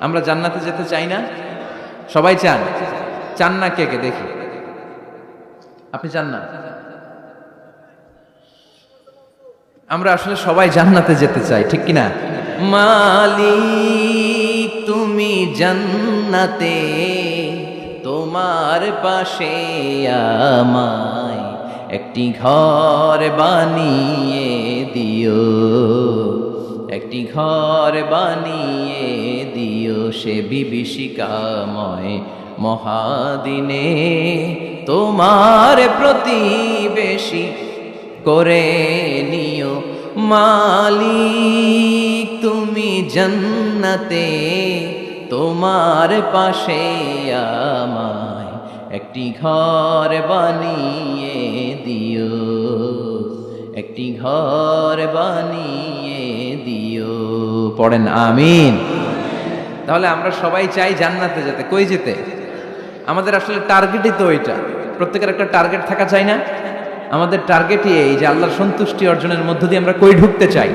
আমরা জান্নাতে যেতে চাই না? সবাই চান? চান না কে কে দেখি? আপনি চান না? আমরা আসলে সবাই জান্নাতে যেতে চাই, ঠিক কিনা? মালিক তুমি জান্নাতে, তোমার পাশে আমায় একটি ঘর বানিয়ে দিও, একটি ঘর বানিয়ে দিও সে বিভীষিকাময় মহাদিনে, তোমার প্রতিবেশী করে নিও। মালিক তুমি জান্নাতে, তোমার পাশে আমায় একটি ঘর বানিয়ে দিও, একটি ঘর বানিয়ে দিও। পড়েন আমিন। তাহলে আমরা সবাই চাই জান্নাতে যেতে। কই যেতে? আমাদের আসলে টার্গেটই তো ওইটা। প্রত্যেকের একটা টার্গেট থাকা চাই না? আমাদের টার্গেটই এই যে আল্লাহর সন্তুষ্টি অর্জনের মধ্য দিয়ে আমরা কই ঢুকতে চাই।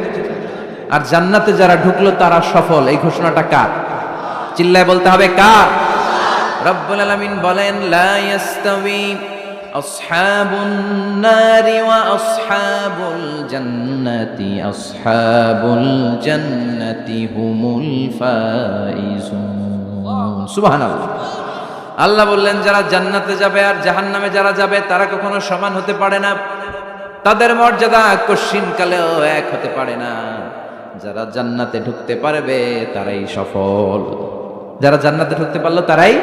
আর জান্নাতে যারা ঢুকলো তারা সফল, এই ঘোষণাটা কার? চিল্লায় বলতে হবে কার? রব্বুল আলামিন বলেন, লা ইয়াস্তাবি আসহাবুন নারি ওয়া আসহাবুল জান্নাতি, আসহাবুল জান্নাতি হুমুল ফাইজুন। সুবহানাল্লাহ। আল্লাহ বললেন যারা জান্নাতে যাবে আর জাহান্নামে যারা যাবে তারা কখনো সমান হতে পারে না, তাদের মর্যাদা কশিনকালেও এক হতে পারে না। যারা জান্নাতে ঢুকতে পারবে তারাই সফল। যারা জান্নাতে ঢুকতে পারলো তারাই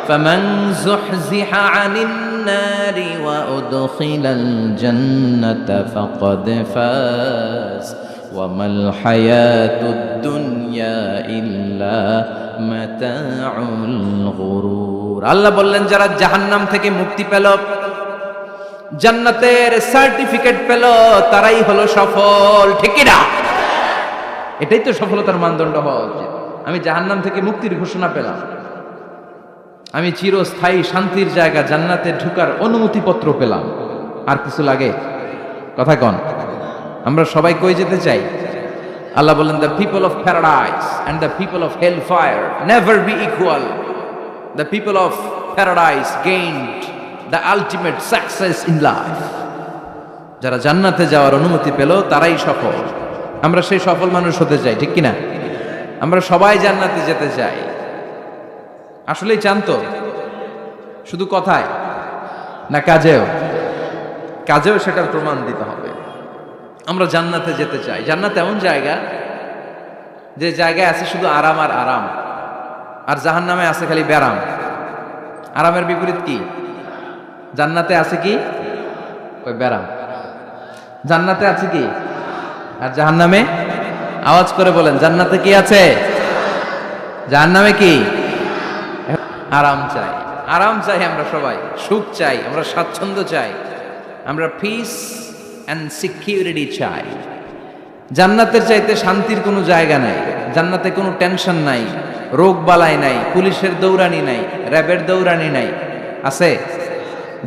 ফামান যুহজিহা আনিন নারি ওয়া উদখিলাল জান্নাতা ফাকাদ ফাজ ওয়া মাল হায়াতুদ দুনিয়া ইল্লা মাতাউল গুরুর। আল্লাহ বললেন যারা জাহান্নাম থেকে মুক্তি পেল, জান্নাতের সার্টিফিকেট পেল, তারাই হলো সফল, ঠিক না? এটাই তো সফলতার মানদণ্ড হওয়া উচিত। আমি জাহান্নাম থেকে মুক্তির ঘোষণা পেলাম, আমি চিরস্থায়ী শান্তির জায়গা জান্নাতে ঢুকার অনুমতিপত্র পেলাম, আর কিছু লাগে? কথা কন। আমরা সবাই কই যেতে চাই? আল্লাহ বলেন, the people of paradise and the people of hellfire never be equal. The people of paradise gained the ultimate success in life. যারা জান্নাতে যাওয়ার অনুমতি পেল তারাই সফল। আমরা সেই সফল মানুষ হতে চাই, ঠিক কিনা? আমরা সবাই জান্নাতে যেতে চাই। আসলেই চান তো? শুধু কথায় না কাজেও? কাজেও সেটার প্রমাণ দিতে হবে। আমরা জান্নাতে যেতে চাই। জান্নাত এমন জায়গা যে জায়গায় আছে শুধু আরাম আর আরাম, আর জাহান্নামে আছে খালি ব্যারাম। আরামের বিপরীত কি? জান্নাতে আছে কি? ওই ব্যারাম। জান্নাতে আছে কি? আর জাহান্নামে? আওয়াজ করে বলেন, জান্নাতে কি আছে? জাহান্নামে কি? আরাম চাই। আরাম চাই আমরা সবাই, সুখ চাই, আমরা স্বাচ্ছন্দ্য চাই, আমরা পিস অ্যান্ড সিকিউরিটি চাই। জান্নাতের চাইতে শান্তির কোনো জায়গা নাই। জান্নাতে কোনো টেনশন নাই, রোগ বালাই নাই, পুলিশের দৌড়ানি নাই, র্যাবের দৌড়ানি নাই। আছে?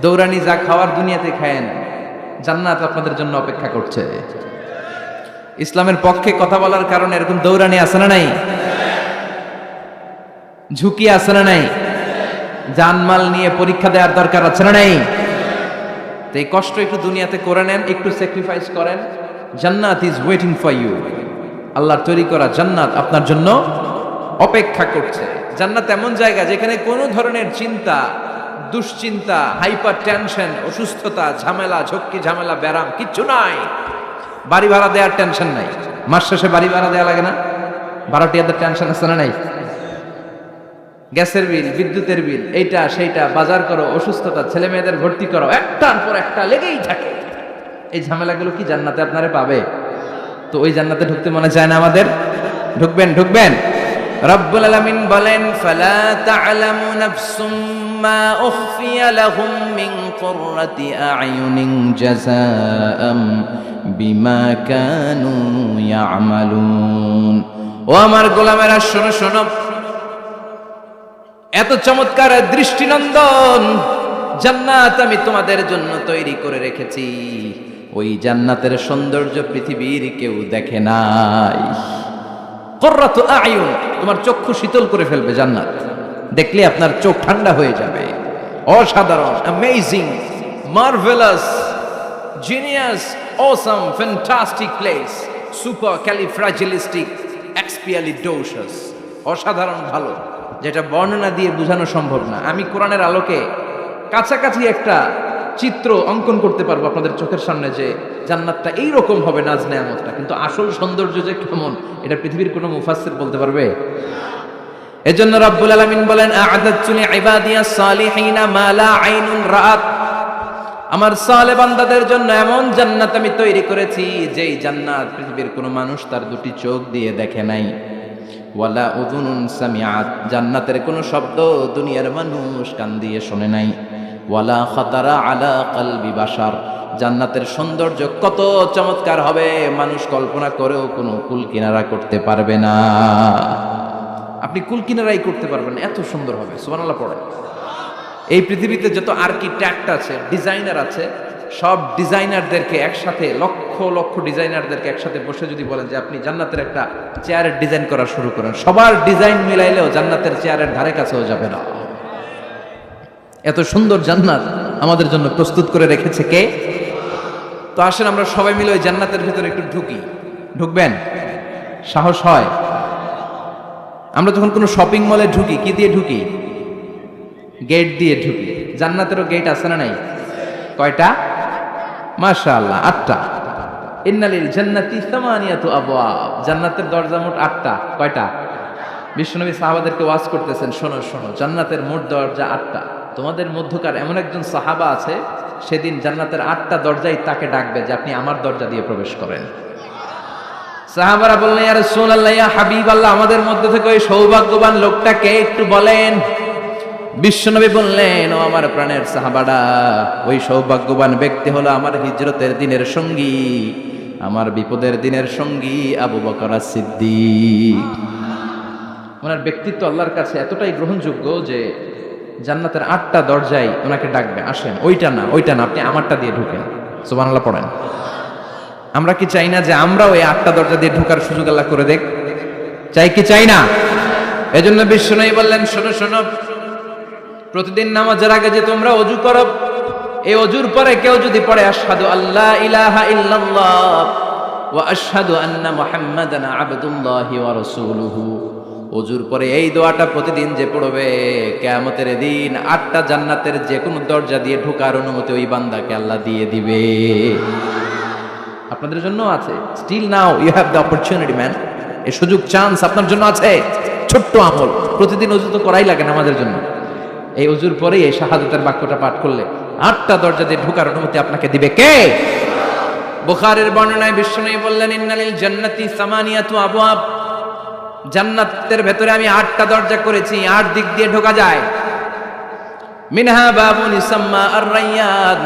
দৌড়ানি যা খাওয়ার দুনিয়াতে খায়েন, জান্নাত আপনাদের জন্য অপেক্ষা করছে। ইসলামের পক্ষে কথা বলার কারণে এরকম দৌড়ানি আছে না নাই? ঝুঁকি আছে না নাই? জানমাল নিয়ে পরীক্ষা দেওয়ার দরকার আছে না নাই? তো এই কষ্ট একটু দুনিয়াতে করে নেন, একটু স্যাক্রিফাইস করেন। জান্নাত ইজ ওয়েটিং ফর ইউ। আল্লাহর তৈরি করা জান্নাত আপনার জন্য অপেক্ষা করছে। জান্নাত এমন জায়গা যেখানে কোনো ধরনের চিন্তা, দুশ্চিন্তা, হাইপার টেনশন, অসুস্থতা, ঝামেলা, ঝক্কি ঝামেলা, ব্যারাম কিচ্ছু নাই। বাড়ি ভাড়া দেওয়ার টেনশন নাই। মাস শেষে বাড়ি ভাড়া দেওয়া লাগে না? ভাড়াটিয়াদের টেনশন আছে না নাই? গ্যাসের বিল, বিদ্যুতের বিল, এইটা সেইটা, বাজার করো, অসুস্থতা, ছেলে মেয়েদের ভর্তি করো, একটার পর একটা লেগেই থাকে। এই ঝামেলাগুলো কি জান্নাতে আপনারে পাবে? তো ওই জান্নাতে ঢুকতে মনে চায় না আমাদের? ঢুকবেন, ঢুকবেন। রব্বুল আলামিন বলেন, ফালা তা'লামু নাফসুম মা উখফিয়া লাহুম মিন কুররাতি আ'য়ুনিন জাযাআম বিমা কানু ইয়া'মালুন। ও আমার গোলামেরা, শোনো শোনো, এত চমৎকার দৃষ্টিনন্দন জান্নাত আমি তোমাদের জন্য তৈরি করে রেখেছি। ওই জান্নাতের সৌন্দর্য পৃথিবীর কেউ দেখে নাই। কুররাতু আয়ুন, তোমার চক্ষু শীতল করে ফেলবে জান্নাত, দেখলে আপনার চোখ ঠান্ডা হয়ে যাবে। অসাধারণ, amazing, marvellous, genius, awesome, fantastic place, supercalifragilisticexpialidocious, অসাধারণ ভালো, যেটা বর্ণনা দিয়ে বোঝানো সম্ভব না। আমি কোরআনের আলোকে কাছাকাছি একটা চিত্র অঙ্কন করতে পারবো আপনাদের চোখের সামনে, যে জান্নাতটা এইরকম হবে, নাজ নেয়ামতটা, কিন্তু আসল সৌন্দর্য যে কেমন এটা পৃথিবীর কোনো মুফাসসির বলতে পারবে? এজন্য রাব্বুল আলামিন বলেন, আ'আদাতু লিইবাদিয়াস সালিহিনা মা লা আইনুন রাআত, আমার সালেহ বান্দাদের জন্য এমন জান্নাত আমি তৈরি করেছি যেই জান্নাত পৃথিবীর কোনো মানুষ তার দুটি চোখ দিয়ে দেখে নাই। ওয়ালা উযুনুন সামিআত, জান্নাতের কোনো শব্দ দুনিয়ার মানুষ কান দিয়ে শোনে নাই। ওয়ালা খাতারা আলা কলবি বাশার, জান্নাতের সৌন্দর্য কত চমৎকার হবে মানুষ কল্পনা করেও কোনো কুল কিনারা করতে পারবে না। আপনি কুল কিনারাই করতে পারবেন না, এত সুন্দর হবে। সুবহানাল্লাহ পড়ে। এই পৃথিবীতে যত আর্কিটেক্ট আছে, ডিজাইনার আছে, সব ডিজাইনারদেরকে একসাথে, লক্ষ লক্ষ ডিজাইনারদেরকে একসাথে বসে যদি বলেন যে আপনি জান্নাতের একটা চেয়ারের ডিজাইন করা শুরু করেন, সবার ডিজাইন মিলাইলেও জান্নাতের চেয়ারের ধারে কাছেও যাবে না। এত সুন্দর জান্নাত আমাদের জন্য প্রস্তুত করে রেখেছে কে? তো আসেন আমরা সবাই মিলে ওই জান্নাতের ভিতরে একটু ঢুকি। ঢুকবেন? সাহস হয়? আমরা যখন কোনো শপিং মলে ঢুকি, কি দিয়ে ঢুকি? গেট দিয়ে ঢুকি। জান্নাতেরও গেট আছে না নাই? কয়টা? মাশাআল্লাহ, 8টা। ইন্নালিল জান্নাতি সামানিয়াতু আবওয়াব, জান্নাতের দরজা মোট 8টা। কয়টা? বিশ্বনবী সাহাবাদেরকে ওয়াজ করতেছেন, শোনো শোনো, জান্নাতের মোট দরজা 8টা। তোমাদের মধ্যকার এমন একজন সাহাবা আছে, সেদিন জান্নাতের 8টা দরজাই তাকে ডাকবে যে আপনি আমার দরজা দিয়ে প্রবেশ করেন। সাহাবারা বললেন, ইয়া রাসূলুল্লাহ, ইয়া হাবিবাল্লাহ, আমাদের মধ্যে থেকে ওই সৌভাগ্যবান লোকটা কে একটু বলেন। বিশ্বনবী বললেন, ও আমার প্রাণের সাহাবারা, ওই সৌভাগ্যবান ব্যক্তি হলো আমার হিজরতের দিনের সঙ্গী, আমার বিপদের দিনের সঙ্গী আবু বকর সিদ্দিক। ওনার ব্যক্তিত্ব আল্লাহর কাছে এতটাই গ্রহণযোগ্য যে জান্নাতের 8টা দরজায় ওনাকে ডাকবে, আসেন। ওইটা না, ওইটা না, আপনি আমারটা দিয়ে ঢুকেন। সুবহানাল্লাহ পড়েন। আমরা কি চাই না যে আমরা ওই 8টা দরজা দিয়ে ঢোকার সুযোগ আল্লাহ করে দেখ? চাই কি চাই না? এজন্য বিশ্বনবী বললেন, শোনো শোনো, প্রতিদিন নামাজের আগে যে তোমরা ওযু করো, এই ওযুর পরে কেউ যদি পড়ে আশহাদু আল্লা ইলাহা ইল্লাল্লাহ ওয়া আশহাদু আন্না মুহাম্মাদান আবদুল্লাহি ওয়া রাসূলুহু, ওযুর পরে এই দোয়াটা প্রতিদিন যে পড়বে, কিয়ামতের দিন 8টা জান্নাতের যে কোনো দরজা দিয়ে ঢোকার অনুমতি ওই বান্দাকে আল্লাহ দিয়ে দিবে। আপনাদের জন্য আছে। Still now you have the opportunity man. এই সুযোগ, চান্স আপনার জন্য আছে। ছোট্ট আমল, প্রতিদিন ওযু তো করাই লাগে নামাজের জন্য। এই ওযুর পরেই এই শাহাদাতের বাক্যটা পাঠ করলে 8টা দরজা দিয়ে ঢোকার অনুমতি আপনাকে দিবে কে? বুখারীর বর্ণনায় বিশ্বনবী বললেন, ইন্নালিল জান্নাতি সামানিয়াতু আবওয়াব, জান্নাতের ভেতরে আমি 8টা দরজা করেছি, 8 দিক দিয়ে ঢোকা যায়। মিনহা বাবুন ইসাম্মা আর-রায়্যান,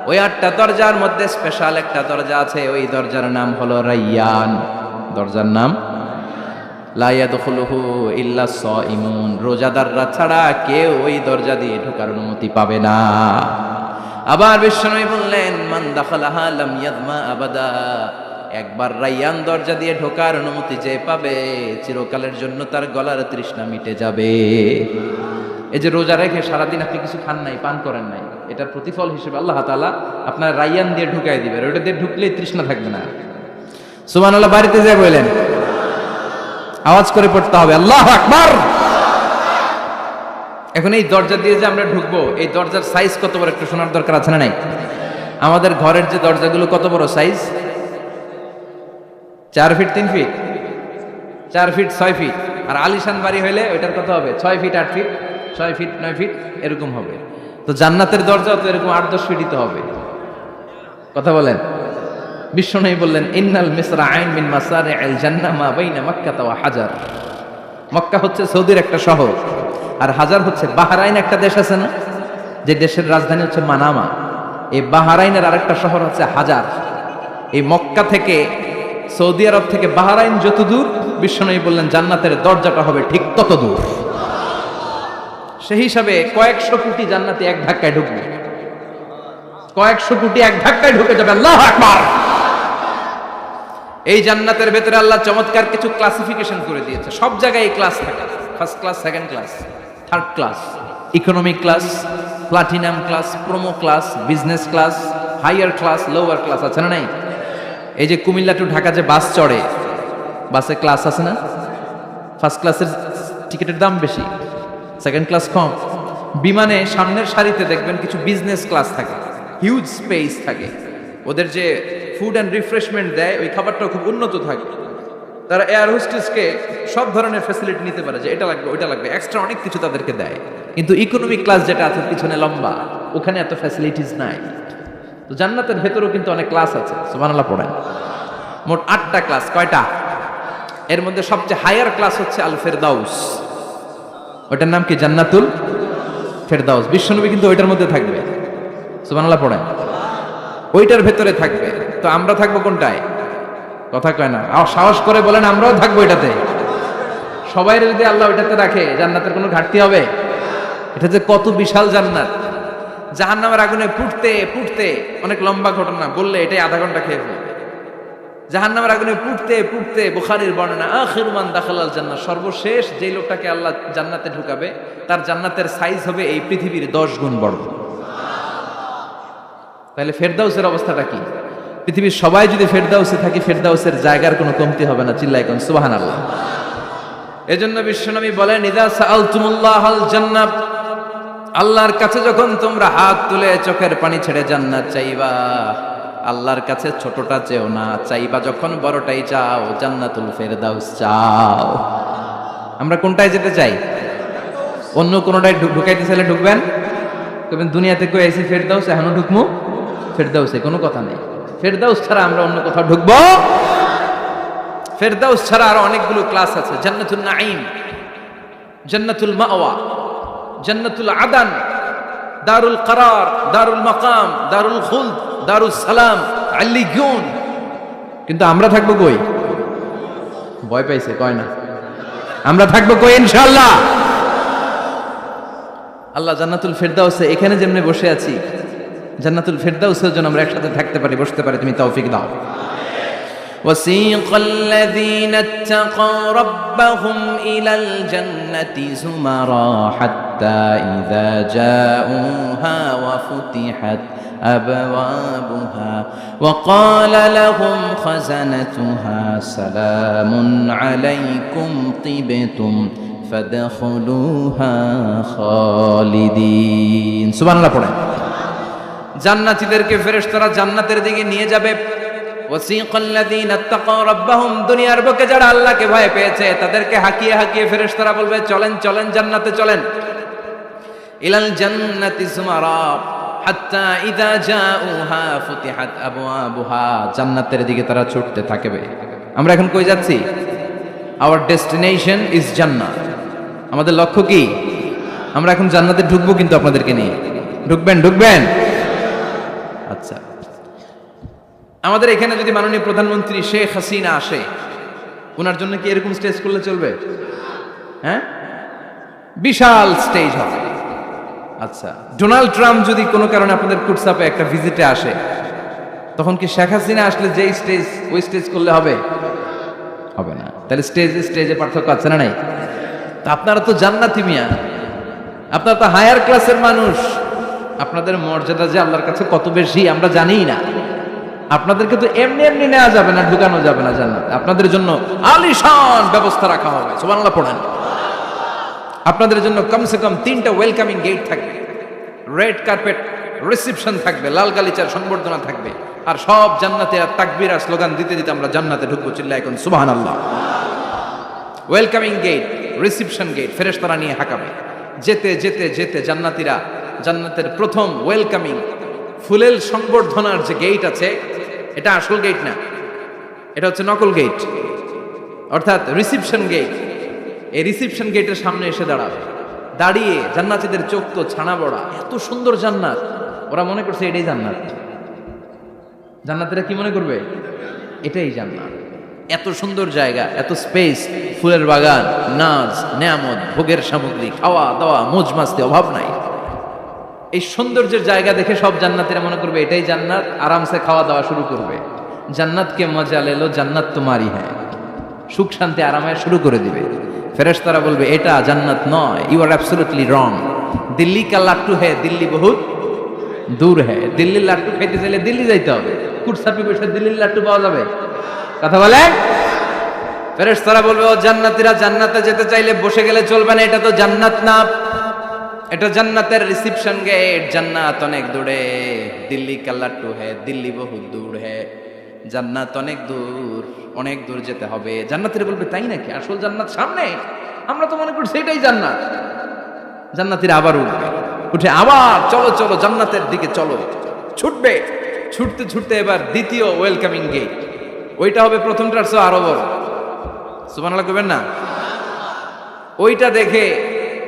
ওই 8টা দরজার মধ্যে স্পেশাল একটা দরজা আছে, ওই দরজার নাম হলো রায়্যান। দরজার নাম লা ইয়াদখুলুহু ইল্লা সাইমুন, রোজাদাররা ছাড়া কেউ ওই দরজা দিয়ে ঢোকার অনুমতি পাবে না। আবার বিশ্বনবী বললেন, মান দাখালাহা লাম ইয়াদমা আবাদা, একবার রায়্যান দরজা দিয়ে ঢোকার অনুমতি যে পাবে, চিরকালের জন্য তার গলার তৃষ্ণা মিটে যাবে। এই যে রোজা রেখে সারাদিন আপনি কিছু খান নাই, পান করেন নাই, এটার প্রতিফল হিসেবে আল্লাহ তাআলা আপনার রায়্যান দিয়ে ঢুকাই দিবে। ওটা দিয়ে ঢুকলেই তৃষ্ণা থাকবে না। সুবহানাল্লাহ। বাড়িতে যায় বলেন, আওয়াজ করে পড়তে হবে আল্লাহু আকবার। এখন এই দরজা দিয়ে যে আমরা ঢুকবো, এই দরজার সাইজ কত বড় একটু শোনার দরকার আছে না নাই? আমাদের ঘরের যে দরজাগুলো কত বড় size? 4 feet 3 feet, 4 feet 6 feet. আর আলিশান বাড়ি হইলে ওইটার কত হবে? 6 ফিট 8 ফিট, 6 ফিট 9 ফিট এরকম হবে। তো জান্নাতের দরজা তো এরকম 8-10 ফিটই তো হবে। কথা বলেন। বিশ্বনবী বললেন, ইন্নাল মিসরাআইন মিন মাসারি'আল জান্নাহ মা বাইনা মক্কা ওয়া হাজার। মক্কা হচ্ছে সৌদির একটা শহর, আর হাজার হচ্ছে বাহরাইন, একটা দেশ আছে না, যে দেশের রাজধানী হচ্ছে মানামা। এই বাহরাইনের আরেকটা শহর হচ্ছে হাজার। এই মক্কা থেকে, সৌদি আরব থেকে বাহরাইন যত দূর, বিশ্বনবী বললেন জান্নাতের দরজাটা হবে ঠিক তত দূর। সেই হিসাবে কয়েকশো কোটি জান্নাতে এক ধাক্কায় ঢুকবে, কয়েকশো কোটি এক ধাক্কায় ঢুকে যাবে। আল্লাহু আকবার। এই জান্নাতের ভেতরে আল্লাহ চমৎকার কিছু ক্লাসিফিকেশন করে দিয়েছে। সব জায়গায় এই ক্লাস থাকে, first class, second class, third class, economic class, platinum class, promo class, business class, higher class, lower class, আছে না নাই? এই যে কুমিল্লা টু ঢাকা যে বাস চড়ে, বাসে ক্লাস আছে না? ফার্স্ট ক্লাসের টিকিটের দাম বেশি, সেকেন্ড ক্লাস কম। বিমানে সামনের সারিতে দেখবেন কিছু বিজনেস ক্লাস থাকে, হিউজ স্পেস থাকে, ওদের যে ফুড অ্যান্ড রিফ্রেশমেন্ট দেয় ওই খাবারটাও খুব উন্নত থাকে। তারা এয়ার হোস্টেসকে সব ধরনের ফ্যাসিলিটি নিতে পারে, যে এটা লাগবে ওইটা লাগবে, এক্সট্রা অনেক কিছু তাদেরকে দেয়। কিন্তু ইকোনমিক ক্লাস যেটা আছে পিছনে লম্বা, ওখানে এত ফ্যাসিলিটিস নাই। তো জান্নাতের ভেতরেও কিন্তু অনেক ক্লাস আছে, সুবহানাল্লাহ পড়েন। মোট 8টা ক্লাস। কয়টা? এর মধ্যে সবচেয়ে হায়ার ক্লাস হচ্ছে আল ফেরদাউস। ওইটার নাম কি? জান্নাতুল ফেরদাউস। বিশ্বনবী কিন্তু ওইটার মধ্যে থাকবে, সুবহানাল্লাহ পড়েন। ওইটার ভেতরে থাকবে। তো আমরা থাকবো কোনটায়? কথা কয় না, সাহস করে বলেন আমরাও থাকবো এটাতে। সবাই যদি আল্লাহ ওইটাতে রাখে, জান্নাতের কোনো ঘাটতি হবে? এটা যে কত বিশাল জান্নাত! জাহান্নামের আগুনে পুড়তে পুড়তে, অনেক লম্বা ঘটনা, বললে এটাই আধা ঘন্টা খেয়ে ফেলবে। জাহান্নামের আগুনে পুড়তে পুড়তে, বুখারীর বর্ণনা, আখিরু মান দাখালাল জান্নাত, সর্বশেষ যেই লোকটাকে আল্লাহ জান্নাতে ঢুকাবে তার জান্নাতের সাইজ হবে এই পৃথিবীর 10 গুণ বড়। তাহলে ফেরদাউসের অবস্থাটা কি? পৃথিবীর সবাই যদি ফেরদাউসে থাকে, ফেরদাউসের জায়গার কোনো কমতি হবে না। চিল্লায় কোন সুবহানাল্লাহ। এজন্য বিশ্বনবী বলেন, ইযা সাআলতুমুল্লাহাল জান্নাত, আল্লাহর কাছে যখন তোমরা হাত তুলে চোখের পানি ছেড়ে জান্নাত চাইবা, আল্লাহর কাছে ছোটটা চেও না, চাইবা যখন বড়টাই চাও, জান্নাতুল ফেরদাউস চাও। আমরা কোনটায় যেতে চাই? অন্য কোনটায় ঢুকাইতে চাইলে ঢুকবেন, তবেন দুনিয়াতে কই আইছি ফেরদাউস, এখনো ঢুকমু ফেরদাউসে, কোনো কথা নেই। ফেরদাউস ছাড়া আমরা অন্য কোথাও ঢুকবো? ফেরদাউস ছাড়া আরো অনেকগুলো ক্লাস আছে। জান্নাতুল নাঈম, জান্নাতুল মাওয়া, জান্নাতুল আদান, দারুল করার, দারুল মাকাম, দারুল খুলদ, দারুল সালাম, আল্লিয়ুন। কিন্তু আমরা থাকবো কই? ভয় পাইছে, কয় না। আমরা থাকবো কই? ইনশাআল্লাহ। আল্লাহ জান্নাতুল ফেরদাউসে, এখানে যেমনে বসে আছি, জান্নাতুল ফেরদাউসের জন্য আমরা একসাথে থাকতে পারি, বসতে পারি। তুমি তৌফিক দাও। وسيق الذين اتقوا ربهم إلى الجنة زمرا حتى إذا جاءوها وفتحت أبوابها وقال لهم خزنتها سلام عليكم طبتم فادخلوها خالدين। সুবহানাল্লাহ পড়েন। জান্নাতীদেরকে ফেরেশতারা জান্নাতের দিকে নিয়ে যাবে। ওয়াসিকাল্লাযীনা ইত্তাকাউ রাব্বাহুম, দুনিয়ার বুকে যারা আল্লাহকে ভয় পেয়েছে তাদেরকে হাকিয়ে হাকিয়ে ফেরেশতারা বলবে, চলেন চলেন জান্নাতে চলেন। ইলাল জান্নাতি যুমারা হাত্তা ইযা জাউহা ফুতিহাত আবওয়াবুহা, জান্নাতের দিকে তারা ছুটতে থাকবে। আমরা এখন কই যাচ্ছি? আওয়ার ডেস্টিনেশন ইজ জান্নাত। আমাদের লক্ষ্য কি? আমরা এখন জান্নাতে ঢুকবো, কিন্তু আপনাদেরকে নিয়ে। ঢুকবেন? ঢুকবেন? আচ্ছা, আমাদের এখানে যদি মাননীয় প্রধানমন্ত্রী শেখ হাসিনা আসে, ওনার জন্য কি এরকম স্টেজ করলে চলবে? হ্যাঁ, বিশাল স্টেজ হবে। আচ্ছা, ডোনাল্ড ট্রাম্প যদি কোনো কারণে আপনাদের কুটসাপে একটা ভিজিটে আসে, তখন কি শেখ হাসিনা আসলে যেই স্টেজ, ওই স্টেজ করলে হবে? হবে না। তাহলে স্টেজে পার্থক্য আছে না নাই? তা আপনারা তো জান্নাতি মিয়া, আপনারা তো হায়ার ক্লাসের মানুষ, আপনাদের মর্যাদা যে আল্লাহর কাছে কত বেশি আমরা জানিই না। আপনাদেরকে তো এমনি এমনি নেওয়া যাবে না, ঢুকানো যাবে না জান্নাতে। আপনাদের জন্য আলিশান ব্যবস্থা রাখা হবে। সুবহানাল্লাহ পড়েন। আপনাদের জন্য কমসে কম 3টা ওয়েলকামিং গেট থাকবে, রেড কার্পেট রিসেপশন থাকবে, লাল গালিচার সংবর্ধনা থাকবে, আর সব জান্নাতে আর তাকবীর আর স্লোগান দিতে দিতে আমরা জান্নাতে ঢুকবো। চিল্লায় এখন সুবহানাল্লাহ। ওয়েলকামিং গেট, রিসেপশন গেট ফেরেশতারা নিয়ে হাঁকাবে। যেতে যেতে যেতে জান্নাতীরা জান্নাতের প্রথম ওয়েলকামিং ফুলেল সংবর্ধনার যে গেট আছে, এটা আসল গেট না, এটা হচ্ছে নকল গেট, অর্থাৎ রিসেপশন গেট। এই রিসেপশন গেটের সামনে এসে দাঁড়াবে। দাঁড়িয়ে জান্নাতীদের চোখ তো ছানা বড়া, এত সুন্দর জান্নাত, ওরা মনে করছে এটাই জান্নাত। জান্নাতীরা কি মনে করবে? এটাই জান্নাত। এত সুন্দর জায়গা, এত স্পেস, ফুলের বাগান, নাজ, নেয়ামত, ভোগের সামগ্রী, খাওয়া দাওয়া, মৌজ মাস্তি, অভাব নাই। এই সৌন্দর্যের জায়গা দেখে সব জান্নাতীরা মনে করবে এটাই জান্নাত, আরামসে খাওয়া দাওয়া শুরু করবে। জান্নাত কে মজা লে লো, জান্নাত তোমারই হ্যাঁ। সুখ শান্তি আরামে শুরু করে দিবে। ফেরেশতারা বলবে এটা জান্নাত নয়, you are absolutely wrong. Delhi কা লাট্টু হ্যাঁ, দিল্লি বহুত দূর হ্যাঁ। দিল্লির লাট্টু খাইতে চাইলে দিল্লি যাইতে হবে, কুটসাপি পয়সা দিল্লির লাট্টু পাওয়া যাবে? কথা বলে। ফেরেশতারা বলবে ও জান্নাতীরা, জান্নাতে যেতে চাইলে বসে গেলে চলবে না, এটা তো জান্নাত না, এটা জান্নাতের রিসেপশন গেট। জান্নাত অনেক দূরে, দিল্লি কা লাট্টু হ্যাঁ, দিল্লি বহুত দূর হ্যাঁ। জান্নাত অনেক দূর, অনেক দূর যেতে হবে। জান্নাতীরা বলবে তাই নাকি, আসল জান্নাত সামনে? আমরা তো মনে করছি এটাই জান্নাত। জান্নাতীরা আবার উঠবে, উঠে আবার চলো চলো জান্নাতের দিকে চলো, ছুটবে। ছুটতে ছুটতে এবার দ্বিতীয় ওয়েলকামিং গেট, ওইটা হবে প্রথমটার চেয়ে আরো বড়। সুবহানাল্লাহ কইবেন না? ওইটা দেখে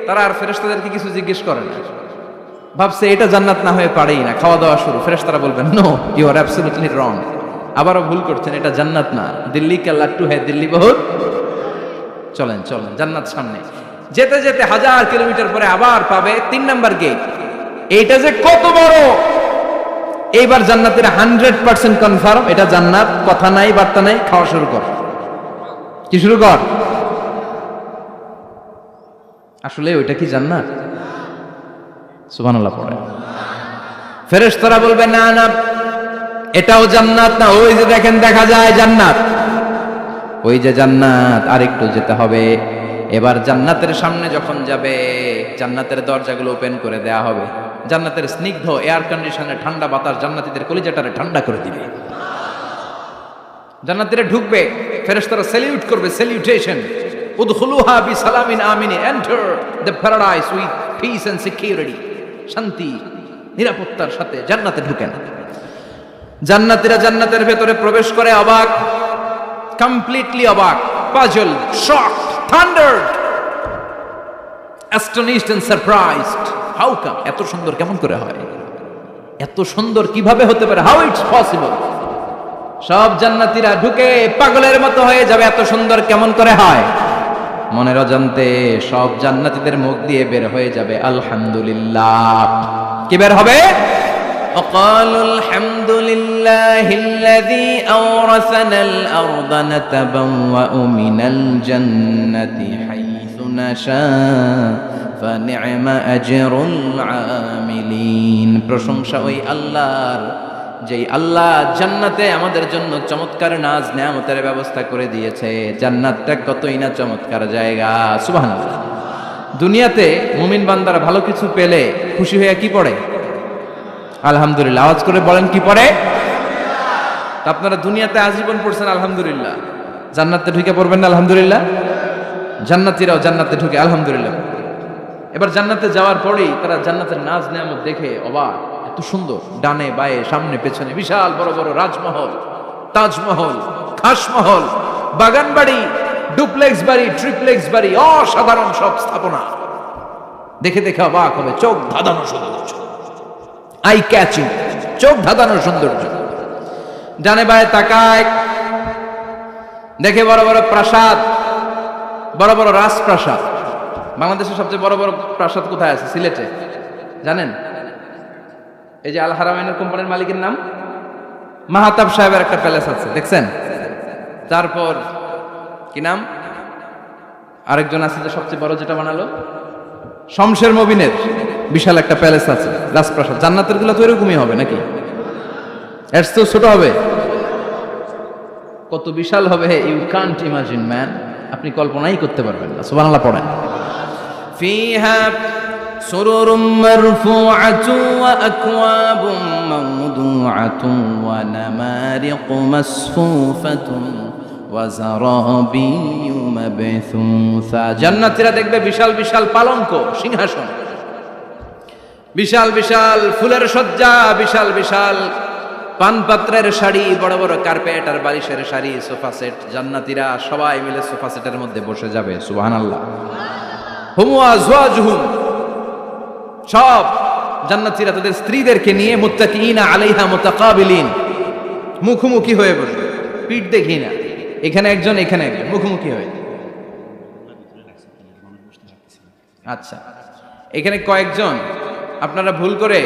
তারা আর ফেরেশতাদেরকে কিছু জিজ্ঞেস করে না, ভাবছে এটা জান্নাত না হয়ে পারেই না। খাওয়া দাওয়া শুরু। ফেরেশতারা বলবেন no, you are absolutely wrong, আবারও ভুল করছেন, এটা জান্নাত না, দিল্লি কা লাট্টু হ্যাঁ, দিল্লি বহুত। চলেন চলেন, জান্নাত সামনে। যেতে যেতে 1000 কিলোমিটার পরে আবার পাবে 3 নাম্বার গেট। এইটা যে কত বড়, এইবার জান্নাতীরা 100% কনফার্ম এটা জান্নাত, কথা নাই বার্তা নাই, খাওয়া শুরু কর। কি শুরু কর? আসলে ওইটা কি জান্নাত? সুবহানাল্লাহ পড়ে। ফেরেশতারা বলবে না না, এটাও জান্নাত না, ওই যে দেখেন দেখা যায় জান্নাত, ওই যে জান্নাত, আরেকটু যেতে হবে। এবার জান্নাতের সামনে যখন যাবে, জান্নাতের দরজাগুলো ওপেন করে দেয়া হবে। জান্নাতের স্নিগ্ধ এয়ার কন্ডিশনে ঠান্ডা বাতাস জান্নাতীদের কলিজাটারে ঠান্ডা করে দিবে। জান্নাতীরা ঢুকবে, ফেরেশতারা স্যালিউট করবে, স্যালিউটেশন। উদখুলুহা বিসালামিন আমিন, enter the paradise with peace and security. শান্তি নিরাপত্তার সাথে জান্নাতে ঢুকেন। জান্নাতীরা জান্নাতের ভেতরে প্রবেশ করে অবাক, কমপ্লিটলি অবাক, puzzle, shocked, thundered, astonished and surprised. How come? এত সুন্দর কেমন করে হয়? এত সুন্দর কিভাবে হতে পারে? How it's possible? সব জান্নাতীরা ঢুকে পাগলের মতো হয়ে যাবে, এত সুন্দর কেমন করে হয়? মনের অজান্তে সব জান্নাতীদের মুখ দিয়ে বের হয়ে যাবে আলহামদুলিল্লাহ। কি বের হবে? وقالوا الحمد لله الذي أورثنا الأرض نتبوأ من الجنة حيث نشاء فنعم أجر العاملين। প্রশংসা ওই আল্লাহর, যেই আল্লাহ জান্নাতে আমাদের জন্য চমৎকার নাজ নেয়ামতের ব্যবস্থা করে দিয়েছে। জান্নাতটা কতই না চমৎকার জায়গা। সুবহানাল্লাহ। দুনিয়াতে মুমিন বান্দারা ভালো কিছু পেলে খুশি হয়ে কি পড়ে? আলহামদুলিল্লাহ। আওয়াজ করে বলেন কি পড়ে? আপনারা দুনিয়াতে আজীবন পড়ছেন আলহামদুলিল্লাহ, জান্নাতে ঢুকে পড়বেন না আলহামদুলিল্লাহ? জান্নাতীরাও জান্নাতে ঢুকে আলহামদুলিল্লাহ। এবার জান্নাতে যাওয়ার পরেই তারা জান্নাতের নাজ নেয়ামত দেখে অবাক, এত সুন্দর, ডানে বায়ে সামনে পেছনে বিশাল বড় বড় রাজমহল, তাজমহল, খাসমহল, বাগান বাড়ি, ডুপ্লেক্স বাড়ি, ট্রিপ্লেক্স বাড়ি, অসাধারণ সব স্থাপনা দেখে দেখে অবাক হবে। চোখ ধাঁধানো সৌন্দর্য, আই ক্যাচিং, চোখ ধাঁধানো সৌন্দর্য। ডানে বায়ে তাকায়, দেখে বড় বড় প্রাসাদ, বড় বড় রাজপ্রাসাদ। বাংলাদেশের সবচেয়ে বড় বড় প্রাসাদ কোথায় আছে? সিলেটে, জানেন? এই যে আল হারামাইনের কোম্পানির মালিকের নাম মাহাতাব সাহেবের একটা প্যালেস আছে, দেখছেন? তারপর কি নাম আরেকজন আছে যে সবচেয়ে বড় যেটা বানালো, শমশের মবিনের বিশাল একটা প্যালেস আছে, রাজপ্রাসাদ। জান্নাতের গুলো তো এরকমই হবে নাকি? এর তো ছোট হবে, কত বিশাল হবে ইউ কান্ট ইমাজিন ম্যান, আপনি কল্পনাই করতে পারবেন না। সুবহানাল্লাহ পড়েন। ফিহা সুরুরুম মারফুআতুন ওয়া আকওয়াবুম মাওদুআতুন ওয়া নামারিকু মাসফুফাতুন ওয়া যারাবিয়্যু মাবথুসা। জান্নাতীরা দেখবে বিশাল বিশাল পালঙ্ক, সিংহাসন, বিশাল বিশাল ফুলের সজ্জা, বিশাল বিশাল পানপাত্রের শাড়ি, বড় বড় কার্পেট আর বালিশের শাড়ি, সোফা সেট। জান্নাতীরা সবাই মিলে সোফা সেটের মধ্যে বসে যাবে। সুবহানাল্লাহ। হুম ওয়া আজওয়াজুহুম, সব জান্নাতীরা তাদের স্ত্রীদেরকে নিয়ে মুত্তাকিইনা আলাইহা মুতাকাবিলিন, মুখোমুখি হয়ে বসবে, পিঠ দেখি না, এখানে একজন এখানে একজন, মুখোমুখি হয়ে। আচ্ছা, এখানে কয়েকজন আপনারা ভুল করে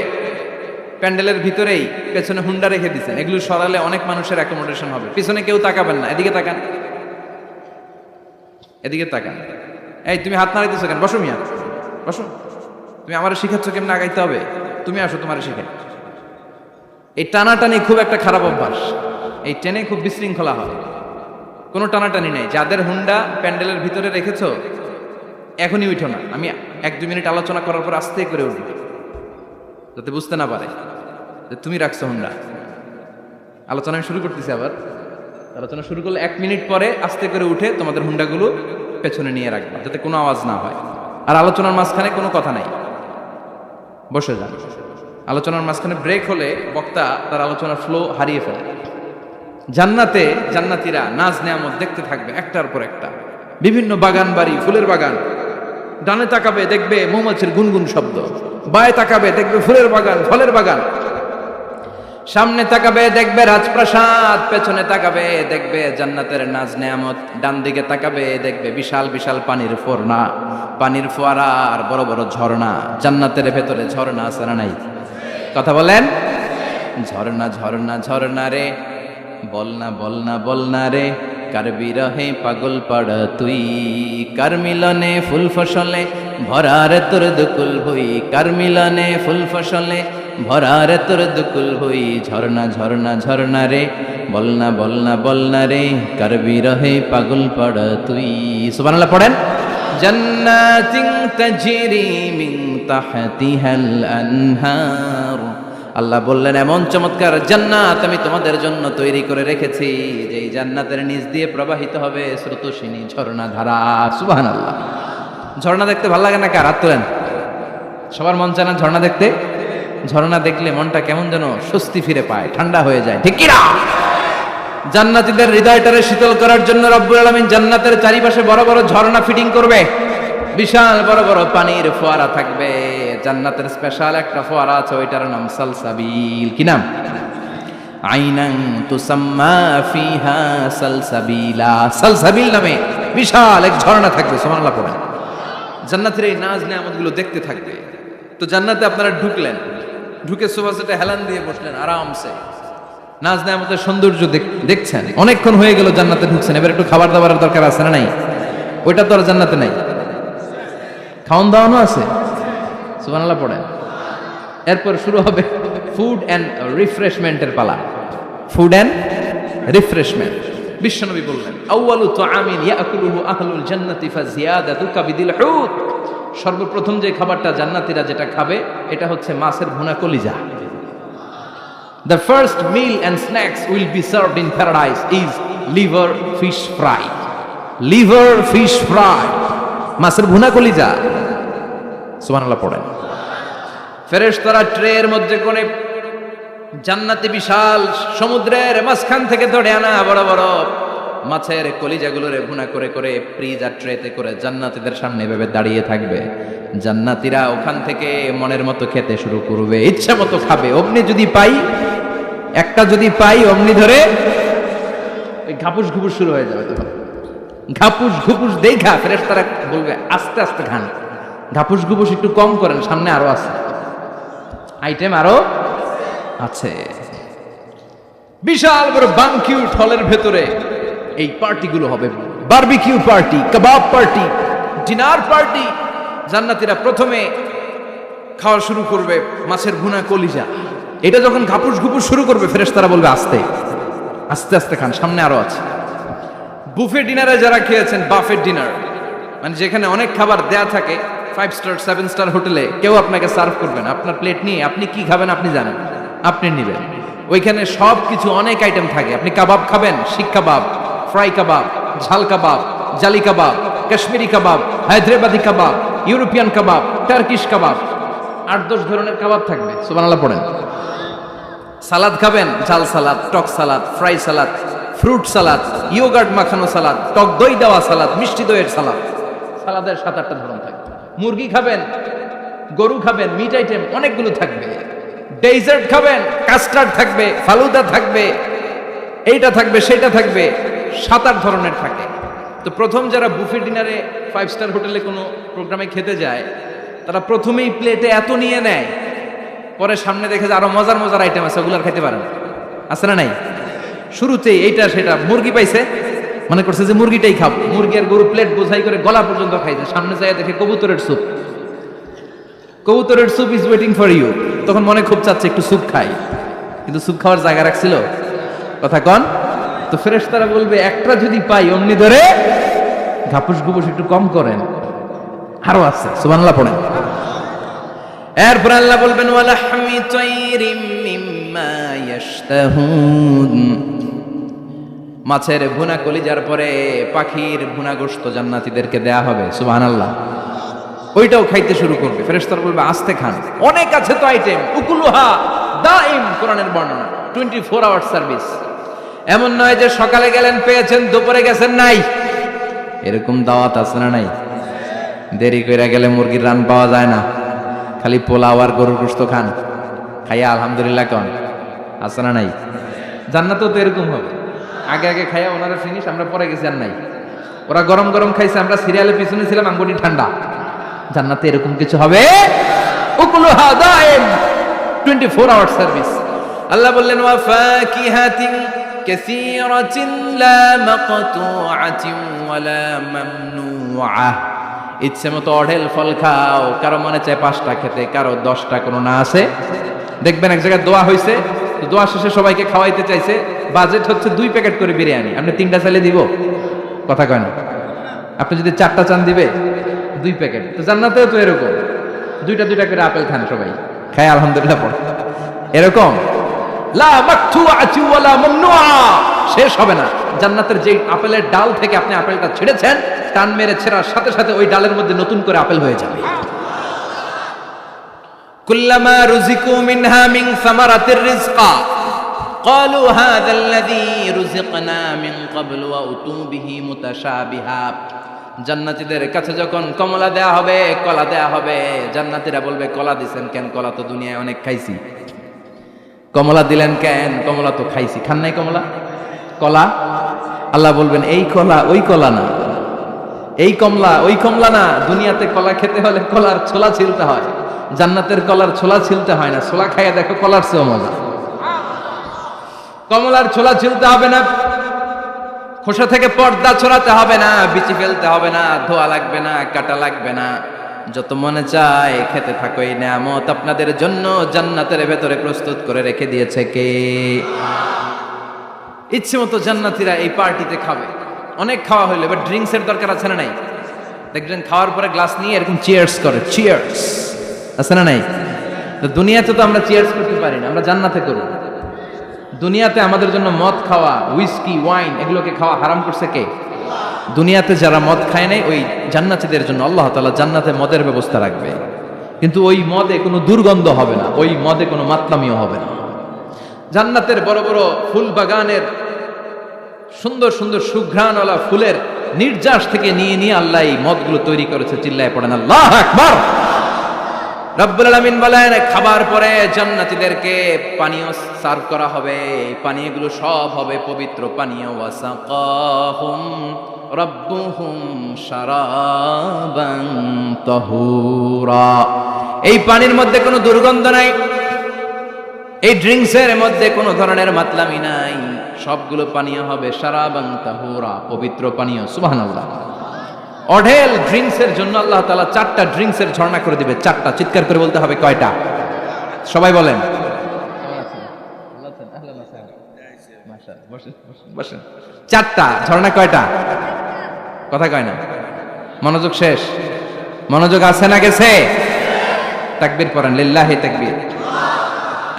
প্যান্ডেলের ভিতরেই পেছনে হুন্ডা রেখে দিচ্ছেন, এগুলো সরালে অনেক মানুষের অ্যাকোমোডেশন হবে। পিছনে কেউ তাকাবেন না, এদিকে তাকান, এদিকে তাকান। এই তুমি হাত নাড়াইতেছো কেন? বসো মিয়া, বসো। তুমি আমার শিখাচ্ছ কেমন আগাইতে হবে? তুমি আসো, তোমার শিখে। এই টানাটানি খুব একটা খারাপ অভ্যাস। এই ট্রেনে খুব বিশৃঙ্খলা হয়, কোনো টানাটানি নেই। যাদের হুন্ডা প্যান্ডেলের ভিতরে রেখেছো এখনই উঠো না, আমি 1-2 মিনিট আলোচনা করার পর আস্তে করে উঠবো, যাতে বুঝতে না পারে যে তুমি রাখছো হুন্ডা। আলোচনা আমি শুরু করতেছি আবার। আলোচনা শুরু করলে 1 মিনিট পরে আস্তে করে উঠে তোমাদের হুন্ডাগুলো পেছনে নিয়ে রাখবা, যাতে কোনো আওয়াজ না হয়। আর আলোচনার মাঝখানে কোনো কথা নাই, বসে যান। আলোচনার মাঝখানে ব্রেক হলে বক্তা তার আলোচনার ফ্লো হারিয়ে ফেলে। জান্নাতে জান্নাতীরা নাজ নেয়ামত দেখতে থাকবে একটার পর একটা, বিভিন্ন বাগান বাড়ি, ফুলের বাগান। ডানে তাকাবে দেখবে মৌমাছির গুনগুন শব্দ, বায়ে তাকাবে দেখবে ফুলের বাগান, ফলের বাগান। সামনে তাকাবে দেখবে রাজপ্রাসাদ, পেছনে তাকাবে দেখবে জান্নাতের নাজ নেয়ামত, ডান দিকে তাকাবে দেখবে বিশাল বিশাল পানির ফোয়ারা, পানির ফোয়ারা আর বড় বড় ঝর্ণা। জান্নাতের ভেতরে ঝর্ণা আছে না নাই? কথা বলেন। ঝর্ণা ঝর্ণা ঝর্ণা রে, বলনা বলনা বলনা রে, কার বিরহে পাগল পাড়া তুই, কার মিলনে ফুল ফসলে ভরারে তোর দুকুল ভুই, কার মিলনে ফুল ফসলে ভরারে তোর দুকুল ভুই। ঝর্ণা ঝর্ণা ঝর্ণা রে, বলনা বলনা বলনা রে, কার বিরহে পাগল পাড়া তুই। সুবহানাল্লাহ পড়েন। জান্নাতিন তাজরি মিন তাহতিহাল আনহার, আল্লাহ বললেন এমন চমৎকার জান্নাত আমি তোমাদের জন্য তৈরি করে রেখেছি, যে এই জান্নাতের নিচ দিয়ে প্রবাহিত হবে স্রোতস্বিনী ঝর্ণা ধারা। সুবহানাল্লাহ। ঝর্ণা দেখতে ভালো লাগে না? কার হাত তোলেন। সবার মন চায় না ঝর্ণা দেখতে? ঝর্ণা দেখলে মনটা কেমন যেন স্বস্তি ফিরে পায়, ঠান্ডা হয়ে যায়, ঠিক কি না? জান্নাতীদের হৃদয়টারে শীতল করার জন্য রব্বুল আলামিন জান্নাতের চারিপাশে বড় বড় ঝর্ণা ফিটিং করবে, বিশাল বড় বড় পানির ফোয়ারা থাকবে। জান্নাতের স্পেশাল একটা ফোয়ারা আছে, ওইটার নাম সালসাবিল। কি নাম? আইনান তুসাম্মা ফিহা সালসাবিলা। সালসাবিল নামে বিশাল এক ঝর্ণা থাকবে। সুবহানাল্লাহ পড়েন। জান্নাতের এই নাজ নেয়ামতগুলো দেখতে থাকবে। তো জান্নাতে আপনারা ঢুকলেন, ঢুকে সোফা সেটে হেলান দিয়ে বসলেন আরামসে, নাজ নেয়ামতের সৌন্দর্য দেখছেন। অনেকক্ষণ হয়ে গেল জান্নাতে ঢুকছেন, এবার একটু খাবার দাবারের দরকার আছে না নাই? ওইটা তো আর জান্নাতে নাই। খাওয়ান দাওয়ানো আছে। সুবহানাল্লাহ পড়েন। এরপর শুরু হবে ফুড অ্যান্ড রিফ্রেশমেন্টের পালা। Food and refreshment. বিশ্বনবী বললেন আউয়ালু তুআমিন ইয়াকুলুহু আহলুল জান্নাতি ফাজিয়াদাতু কাবিদিল হুত, সর্বপ্রথম যে খাবারটা জান্নাতীরা যেটা খাবে এটা হচ্ছে মাছের ভুনা কলিজা। The first meal and snacks will be served in paradise is liver fish fry. Liver fish fry, মাছের ভুনা কলিজা। সুবহানাল্লাহ পড়েন। ফেরেশতারা ট্রের মধ্যে করে জান্নাতি বিশাল সমুদ্রের মাঝখান থেকে ধরে আনা বড় বড় মাছের কলিজাগুলোরে ভুনা করে করে ফ্রিজার ট্রেতে করে জান্নাতীদের সামনে এভাবে দাঁড়িয়ে থাকবে। জান্নাতীরা ওখান থেকে মনের মতো খেতে শুরু করবে, ইচ্ছা মতো খাবে। অমনি যদি পাই, একটা যদি পাই, অমনি ধরে ওই ঘাপুস ঘুপুস শুরু হয়ে যাবে। তখন ঘাপুস ঘুপুস দেখা ফেরেশতারা বলবে আস্তে আস্তে খান, ঘাপুস ঘুপুস একটু কম করেন, সামনে আরো আছে আইটেম, আরো আছে। বিশাল বড় বানকিউট হলের ভেতরে এই পার্টিগুলো হবে, বারবিকিউ পার্টি, কাবাব পার্টি, ডিনার পার্টি। জান্নাতীরা প্রথমে খাওয়া শুরু করবে মাছের ভুনা কলিজা। এটা যখন ঘাপুস ঘুপুস শুরু করবে ফেরেশতারা বলবে আস্তে আস্তে আস্তে খান, সামনে আরো আছে। বুফে ডিনারে যারা খেয়েছেন, বাফেট ডিনার মানে যেখানে অনেক খাবার দেয়া থাকে, 5 স্টার 7 স্টার হোটেলে কেউ আপনাকে সার্ভ করবেন, আপনার প্লেট নিয়ে আপনি কি খাবেন আপনি জানেন, আপনি নেবেন। ওইখানে সব কিছু অনেক আইটেম থাকে। আপনি কাবাব খাবেন, শিক কাবাব, ফ্রাই কাবাব, ঝাল কাবাব, জালি কাবাব, কাশ্মীরি কাবাব, হায়দ্রাবাদি কাবাব, ইউরোপিয়ান কাবাব, টার্কিশ কাবাব, 8-10 ধরনের কাবাব থাকবে। সুবহানাল্লাহ পড়েন। সালাদ খাবেন, ঝাল সালাদ, টক salad, fry salad, fruit salad, yoghurt মাখানো সালাদ, টক দই দেওয়া সালাদ, মিষ্টি দইয়ের সালাদ। সালাদের 7-8টা ধরন থাকবে। মুরগি খাবেন, গরু খাবেন, মিট আইটেম অনেকগুলো থাকবে। ডেজার্ট খাবেন, কাস্টার্ড থাকবে, ফালুদা থাকবে, এইটা থাকবে, সেটা থাকবে, 7-8 ধরনের থাকে। তো প্রথম যারা বুফে ডিনারে 5 স্টার হোটেলে কোনো প্রোগ্রামে খেতে যায়, তারা প্রথমেই প্লেটে এত নিয়ে নেয় পরে সামনে দেখে যে আরো মজার মজার আইটেম আছে, ওগুলো আর খাইতে পারেন, আছে না নাই? শুরুতেই এইটা সেটা মুরগি পাইছে, মনে করছে যে মুরগিটাই খাবো, মুরগি আর গরু প্লেট বোঝাই করে গলা পর্যন্ত খাইছে, সামনে যায় দেখে কবুতরের স্যুপ, কবুতরের soup is waiting for you. তখন মনে খুব চাচ্ছে একটু স্যুপ খাই, কিন্তু স্যুপ খাওয়ার জায়গা রাখছিল? কথা কন। তো ফেরেশতারা বলবে একটা যদি পাই অমনি ধরে ঘাপুস ঘুপুস একটু কম করেন, আরো আছে, সুবহানাল্লাহ পড়েন। এরপর আল্লাহ বলবেন ওয়ালাহমি তাইরিম মিম্মা ইয়াশতাহুন, মাছের ভুনা কলিজার পরে পাখির ভুনা গোশত জান্নাতীদেরকে দেয়া হবে, সুবহানাল্লাহ। ওইটাও খাইতে শুরু করবে, ফেরেশতারা বলবে আস্তে খান, অনেক আছে তো আইটেম, উকুলুহা দাইম, কোরআনের বর্ণনা 24 আওয়ার সার্ভিস। এমন নয় যে সকালে গেলেন পেয়েছেন, দুপুরে গেছেন নাই, এরকম দাওয়াত আছে না নাই? দেরি করে গেলে মুরগির রান পাওয়া যায় না, খালি পোলাও আর গরুর গোশত খান, খাইয়া আলহামদুলিল্লাহ কন, আছে না নাই? জান্নাতেও তো এরকম হবে, আগে আগে খাইয়া ওনারা ফিনিশ, আমরা পরে গেছি আর নাই। ওরা গরম গরম খাইছে, আমরা সিরিয়ালের পিছনে ছিলাম, আঙ্গুটি ঠান্ডা। জান্নাতে এরকম কিছু হবে, উকুলুহা দাইম 24 আওয়ার সার্ভিস। আল্লাহ বললেন ওয়া ফাকিহাতিন কাসীরাতিন লা মাকতুআতিন ওয়ালা মামনুআ, ইচ্ছে মতো অঢেল ফল খাও, কারো মনে চায় 5টা খেতে, কারো 10টা, কোনো না আছে। দেখবেন এক জায়গায় দোয়া হয়েছে, তো দোয়া শেষে সবাইকে খাওয়াইতে চাইছে, বাজেট হচ্ছে 2 প্যাকেট করে বিরিয়ানি, আপনি 3টা চাইলে দিব? কথা কয় না। আপনি যদি 4টা চান দিবে 2 প্যাকেট। তো জান্নাতেও তো এরকম 2টা করে আপেল খান সবাই, খায় আলহামদুলিল্লাহ পড়ে, এরকম লা মাকতুআতি ওয়ালা মামনুআ, শেষ হবে না। জান্নাতের যে আপেলের ডাল থেকে আপনি আপেলটা ছেড়েছেন, টান মেরে ছেড়ার সাথে সাথে ওই ডালের মধ্যে নতুন করে আপেল হয়ে যাবে। কুল্লামা রুজিকু মিনহা মিন সামারাতির রিজকা ক্বালু হাযাল্লাযী রুজিকনা মিন ক্বাবলু ওয়া উতু বিহি মুতাশাবিহা, জান্নাতীদের কাছে যখন কমলা দেয়া হবে, কলা দেয়া হবে, জান্নাতীরা বলবে কলা দিছেন কেন? কলা তো দুনিয়ায় অনেক খাইছি। কমলা দিলেন কেন? কমলা তো খাইছি। খান নাই কমলা? কলা? আল্লাহ বলবেন এই কলা ওই কলা না, এই কমলা ওই কমলা না। দুনিয়াতে কলা খেতে হলে কলার ছোলা ছিলতে হয়, জান্নাতের কলার ছোলা ছিলতে হয় না। ছোলা খাইয়া দেখো, কলার চেয়েও মজা। কমলার ছোলা ছিলতে হবে না, খোসা থেকে পর্দা ছড়াতে হবে না, বিচি ফেলতে হবে না, ধোয়া লাগবে না, কাটা লাগবে না, যত মনে চায় খেতে থাকো। এই নিয়ামত আপনাদের জন্য জান্নাতের ভেতরে প্রস্তুত করে রেখে দিয়েছে কে? ইচ্ছে মতো জান্নাতীরা এই পার্টিতে খাবে। অনেক খাওয়া হইলো, এবার ড্রিঙ্কস এর দরকার আছে না নাই? দেখবেন খাওয়ার পরে গ্লাস নিয়ে এরকম চিয়ার্স করে, চিয়ার্স, আছে না নাই? তো দুনিয়াতে তো আমরা চিয়ার্স করতে পারি না, আমরা জান্নাতে করব। দুনিয়াতে আমাদের জন্য মদ খাওয়া, হুইস্কি, ওয়াইন, এগুলোকে খাওয়া হারাম করছে কে? দুনিয়াতে যারা মদ খায় নাই, ওই জান্নাতীদের জন্য আল্লাহ তাআলা জান্নাতে মদের ব্যবস্থা রাখবে। কিন্তু ওই মদে কোনো দুর্গন্ধ হবে না, ওই মদে কোনো মাতলামিও হবে না। জান্নাতের বড় বড় ফুল বাগানের সুন্দর সুন্দর সুঘ্রাণওয়ালা ফুলের নির্যাস থেকে নিয়ে নিয়ে আল্লাহ এই মদগুলো তৈরি করেছে। চিল্লায় পড়েন আল্লাহু আকবার। রব্বুল আলামিন বলেন, খাবার পরে জান্নাতীদেরকে পানীয় সার্ভ করা হবে। এই পানীয়গুলো সব হবে পবিত্র পানীয়। ওয়াসাকাহুম রাব্বুহুম শারাবান তাহুরা, এই পানির মধ্যে কোনো দুর্গন্ধ নাই, এই ড্রিঙ্কসের মধ্যে কোনো ধরনের মাতলামি নাই, সবগুলো পানীয় হবে শারাবান তাহুরা, পবিত্র পানীয়। সুবহানাল্লাহ। অঢেল ড্রিঙ্কসের জন্য আল্লাহ তাআলা 4টা ড্রিঙ্কসের ঝর্ণা করে দিবে। 4টা, চিৎকার করে বলতে হবে কয়টা? সবাই বলেন। বসেন। 4টা ঝর্ণা কয়টা? কথা কয় না, মনোযোগ শেষ। মনোযোগ আছে না গেছে? তাকবীর পড়েন, লিল্লাহি তাকবীর।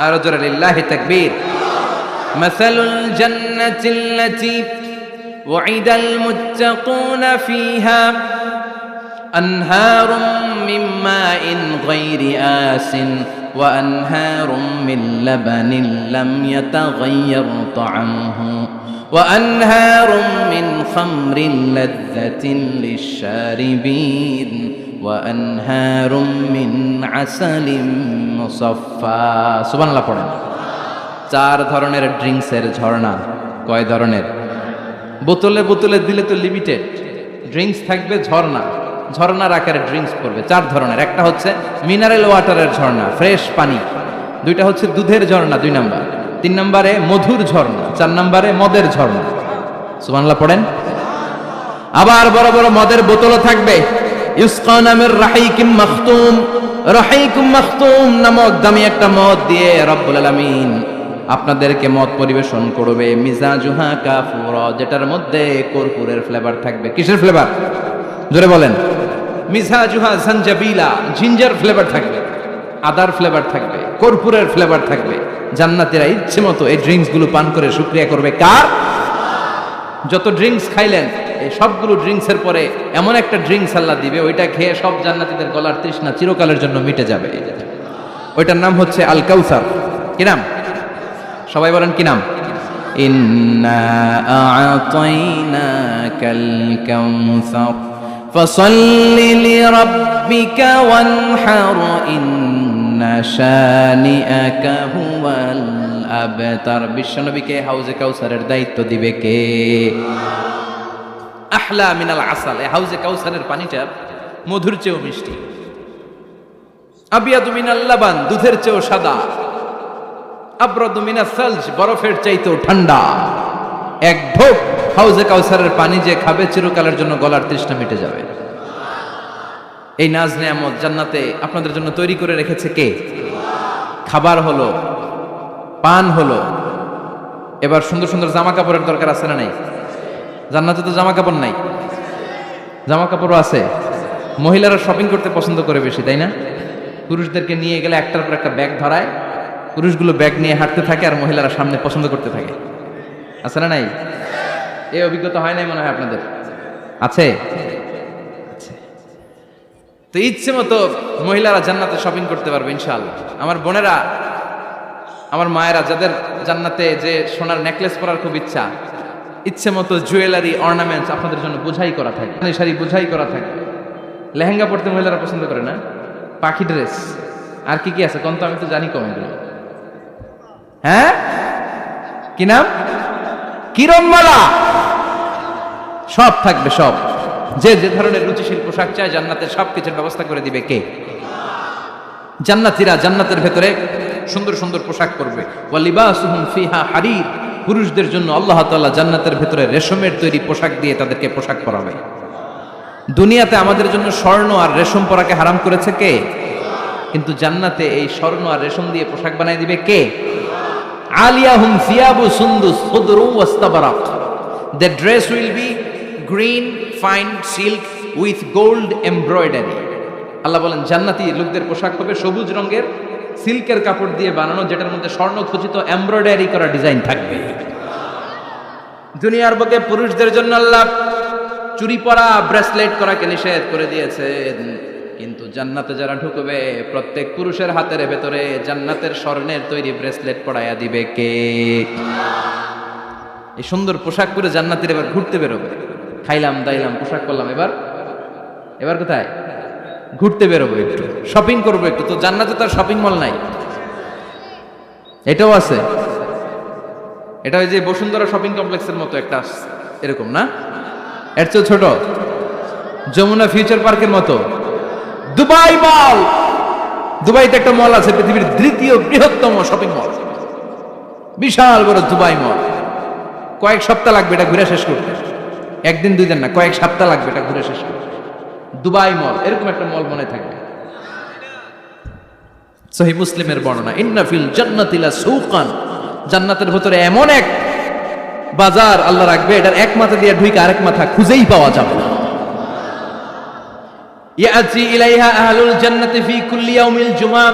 আরো জোরে লিল্লাহি তাকবীর। মাসালুল জান্নাতিল্লাতী وعد المتقون فيها أنهار من ماء غير آسن وأنهار من لبن لم يتغير طعمه وأنهار من خمر لذة للشاربين وأنهار من عسل مصفى سبحان الله পড়েন। 4 ধরনের ড্রিঙ্কসের ঝর্ণা। কয় ধরনের? বোতলে বোতলে দিলে তো লিমিটেড ড্রিঙ্কস থাকবে, ঝর্ণার আকারে ড্রিঙ্কস পড়বে 4 ধরনের। একটা হচ্ছে মিনারেল ওয়াটারের ঝর্ণা, ফ্রেশ পানি। দুইটা হচ্ছে দুধের ঝর্ণা 2 নাম্বার, 3 নম্বরে মধুর ঝর্ণা, 4 নম্বরে মদের ঝর্ণা। সুবহানাল্লাহ পড়েন। আবার বড় বড় মদের বোতলও থাকবে। ইউসকানা মির রাহিকিম মাখতুম, রাহিকুম মাখতুম নামক দামি একটা মদ দিয়ে রব্বুল আলামিন আপনাদেরকে মদ পরিবেশন করবে। মিজাজুহা কাফুরা, যেটার মধ্যে কর্পূরের ফ্লেভার থাকবে। কিসের ফ্লেভার? জোরে বলেন। মিজাজুহা জানজাবিলা, জিঞ্জার ফ্লেভার থাকবে, আদার ফ্লেভার থাকবে, কর্পূরের ফ্লেভার থাকবে। জান্নাতীরা ইচ্ছে মতো এই ড্রিঙ্কস গুলো পান করে শুকরিয়া করবে কার? যত ড্রিঙ্কস খাইলেন এই সবগুলো ড্রিঙ্কসের পরে এমন একটা ড্রিঙ্কস আল্লাহ দিবে, ওইটা খেয়ে সব জান্নাতীদের গলার তৃষ্ণা চিরকালের জন্য মিটে যাবে। ওইটার নাম হচ্ছে আল কাউসার। কি নাম? সবাই বলেন কি নাম? ইন্না আ'তাইনাকাল কাউসার ফাসাল্লি লিরাব্বিকা ওয়ানহার ইন্না শানিআকা হুয়াল আবতার। বিশ্বনবীকে হাউজে কাউসারের দায়িত্ব দিবে কে? আহলা মিনাল আসাল। এই হাউজে কাউসারের পানিটা মধুর চেয়েও মিষ্টি। আবিয়াদু মিনাল লাবান, দুধের চেয়েও সাদা। আবরাদু মিনাস সালজ, বরফের চাইতেও ঠান্ডা। এক ঢোক হাউজে কাউসারের পানি যে খাবে চিরকালের জন্য গলার তৃষ্ণা মিটে যাবে। এই নাজ নেয়ামত জান্নাতে আপনাদের জন্য তৈরি করে রেখেছে কে? খাবার হলো, পান হলো। এবার সুন্দর সুন্দর জামা কাপড়ের দরকার আছে না নাই? জান্নাতে তো জামা কাপড় নাই, জামা কাপড়ও আছে। মহিলারা শপিং করতে পছন্দ করে বেশি, তাই না? পুরুষদেরকে নিয়ে গেলে একটার পর একটা ব্যাগ ধরায়, পুরুষগুলো ব্যাগ নিয়ে হাঁটতে থাকে আর মহিলারা সামনে পছন্দ করতে থাকে। আছে না নাই? এই অভিজ্ঞতা হয় নাই মনে হয় আপনাদের? আছে? তো ইচ্ছে মতো মহিলারা জান্নাতে শপিং করতে পারবে ইনশাআল্লাহ। আমার বোনেরা, আমার মায়েরা, যাদের জান্নাতে যে সোনার নেকলেস পরার খুব ইচ্ছা, ইচ্ছে মতো জুয়েলারি অর্নামেন্টস আপনাদের জন্য বোঝাই করা থাকে, শাড়ি বোঝাই করা থাকে। লেহেঙ্গা পরতে মহিলারা পছন্দ করে না? পাখি ড্রেস, আর কি কি আছে কোন? তো আমি তো জানি কম এগুলো। হ্যাঁ, কি নাম? কিরণমালা, সব থাকবে, সব। যে যে ধরনের রুচিশীল পোশাক চায় জান্নাতের সব কিছুর ব্যবস্থা করে দিবে কে? জান্নাতীরা জান্নাতের ভেতরে সুন্দর সুন্দর পোশাক পরবে। ওয়া লিবাসুহুম ফিহা হারির, পুরুষদের জন্য আল্লাহ তাআলা জান্নাতের ভেতরে রেশমের তৈরি পোশাক দিয়ে তাদেরকে পোশাক পরাবে। দুনিয়াতে আমাদের জন্য স্বর্ণ আর রেশম পরাকে হারাম করেছে কে? কিন্তু জান্নাতে এই স্বর্ণ আর রেশম দিয়ে পোশাক বানাই দিবে কে? আলিয়াহুম সিয়াবু সুন্দুস খুদরু ওয়াস্তাবরাক, the dress will be green fine silk with gold embroidery. Allah বলেন জান্নাতি লোকদের পোশাক হবে সবুজ রঙের সিল্কের কাপড় দিয়ে বানানো, যেটার মধ্যে স্বর্ণ খচিত এমব্রয়ডারি করা ডিজাইন থাকবে। দুনিয়ার বুকে পুরুষদের জন্য আল্লাহ চুরি পরা, ব্রেসলেট করাকে নিষেধ করে দিয়েছেন, কিন্তু জান্নাতে যারা ঢুকবে প্রত্যেক পুরুষের হাতের ভেতরে জান্নাতের স্বর্ণের তৈরি ব্রেসলেট পরাইয়া দিবে কে? এই সুন্দর পোশাক পরে জান্নাতের এবার ঘুরতে বেরোবে। খাইলাম দাইলাম পোশাক করলাম, এবার কোথায়? ঘুরতে বেরোবো, একটু শপিং করবো একটু। তো জান্নাতে তার শপিং মল নাই, এটাও আছে। এটা ওই যে বসুন্ধরা শপিং কমপ্লেক্সের মতো একটা এরকম না, এর চেয়ে ছোট, যমুনা ফিউচার পার্কের মতো। দুবাই মল, দুবাইতে একটা মল আছে, পৃথিবীর দ্বিতীয় বৃহত্তম শপিং মল, বিশাল বড় দুবাই মল। কয়েক সপ্তাহ লাগবে এটা ঘুরে শেষ করতে, একদিন দুই দিন না, কয়েক সপ্তাহ লাগবে এটা ঘুরে শেষ করতে। দুবাই মল, এরকম একটা মল মনে থাকবে। সহিহ মুসলিমের বর্ণনা, ইন্না ফিল জান্নাতি লা সুকান, জান্নাতের ভিতরে এমন এক বাজার আল্লাহ রাখবে, এটার এক মাথা দিয়ে ঢুকে আরেক মাথা খুঁজেই পাওয়া যাবে না। ইয়াতি ইলাইহা আহলুল জান্নাতি ফি কুল্লি ইয়াউমিল জুমআ,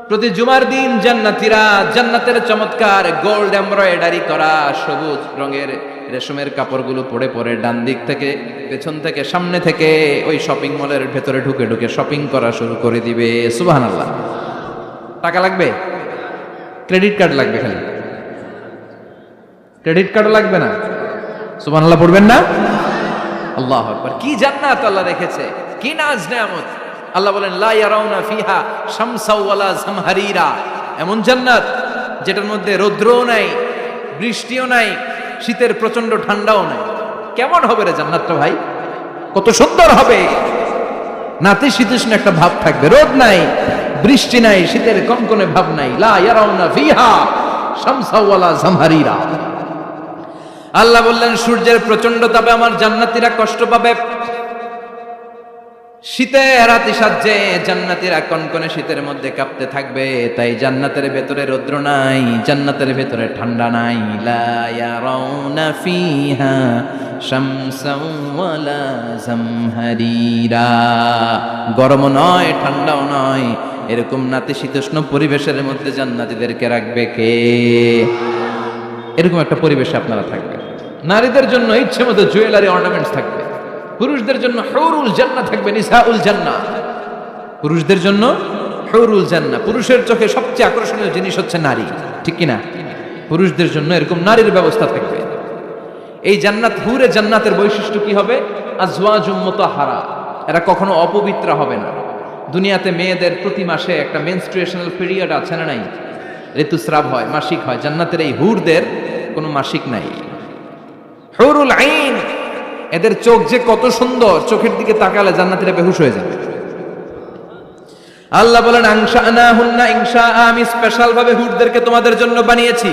প্রতি জুমার দিন জান্নাতীরা জান্নাতের চমৎকার গোল্ড এমব্রয়ডারি করা সবুজ রঙের রেশমের কাপড়গুলো পরে পরে ডান দিক থেকে, পেছন থেকে, সামনে থেকে ওই শপিং মলের ভেতরে ঢুকে ঢুকে শপিং করা শুরু করে দিবে। সুবহানাল্লাহ। টাকা লাগবে? ক্রেডিট কার্ড লাগবে, খালি ক্রেডিট কার্ডও লাগবে না। সুবহানাল্লাহ পড়বেন না? আল্লাহু আকবার। কি জান্নাত আল্লাহ রেখেছে, কি নাজ নেয়ামত। আল্লাহ বলেন লা ইয়ারাউনা ফিহা শামসা ওয়ালা জামহারিরা, এমন জান্নাত যেটার মধ্যে রৌদ্রও নাই, বৃষ্টিও নাই, শীতের প্রচন্ড ঠান্ডাও নাই। কেমন হবে রে জান্নাতটা ভাই, কত সুন্দর হবে। নাতিশীতোষ্ণ একটা ভাব থাকবে, রোদ নাই, বৃষ্টি নাই, শীতের কনকনে ভাব নাই। লা ইয়ারাউনা ফিহা শামসা ওয়ালা জামহারিরা। আল্লাহ বললেন সূর্যের প্রচন্ড তাপে আমার জান্নাতীরা কষ্ট পাবে, শীতের আতিশয্যে জান্নাতীরা কনকনে শীতের মধ্যে কাঁপতে থাকবে। তাই জান্নাতের ভেতরে রৌদ্র নাই, জান্নাতের ভেতরে ঠান্ডা নাই। লা ইয়ারাউনা ফিহা শামসাও ওয়ালা জামহারিরা। গরম নয়, ঠান্ডাও নয়, এরকম নাতিশীতোষ্ণ পরিবেশের মধ্যে জান্নাতীদেরকে রাখবে কে? এরকম একটা পরিবেশে আপনারা থাকবেন। নারীদের জন্য ইচ্ছে মতো জুয়েলারি অর্নামেন্টস থাকবে, পুরুষদের জন্য হুরুল জান্নাহ থাকবে, নিসাউল জান্নাহ। পুরুষদের জন্য হুরুল জান্নাহ। পুরুষের চোখে সবচেয়ে আকর্ষণীয় জিনিস হচ্ছে নারী, ঠিক কি না? পুরুষদের জন্য এরকম নারীর ব্যবস্থা থাকবে। এই জান্নাত, হুরে জান্নাতের বৈশিষ্ট্য কি হবে? আজওয়াজুম মুতাহহারা, এরা কখনো অপবিত্র হবে না। দুনিয়াতে মেয়েদের প্রতি মাসে একটা মেনস্ট্রুয়েশনাল পিরিয়ড আছে না নাই? ঋতুস্রাব হয়, মাসিক হয়। জান্নাতের এই হুরদের কোনো মাসিক নাই। হুরুল আইন, এদের চোখ যে কত সুন্দর, চোখের দিকে তাকালে জান্নাতীরা বেহুশ হয়ে যাবে। আল্লাহ বলেন আনশানাহুন্না ইনশাআ, আমি স্পেশাল ভাবে হুরদেরকে তোমাদের জন্য বানিয়েছি।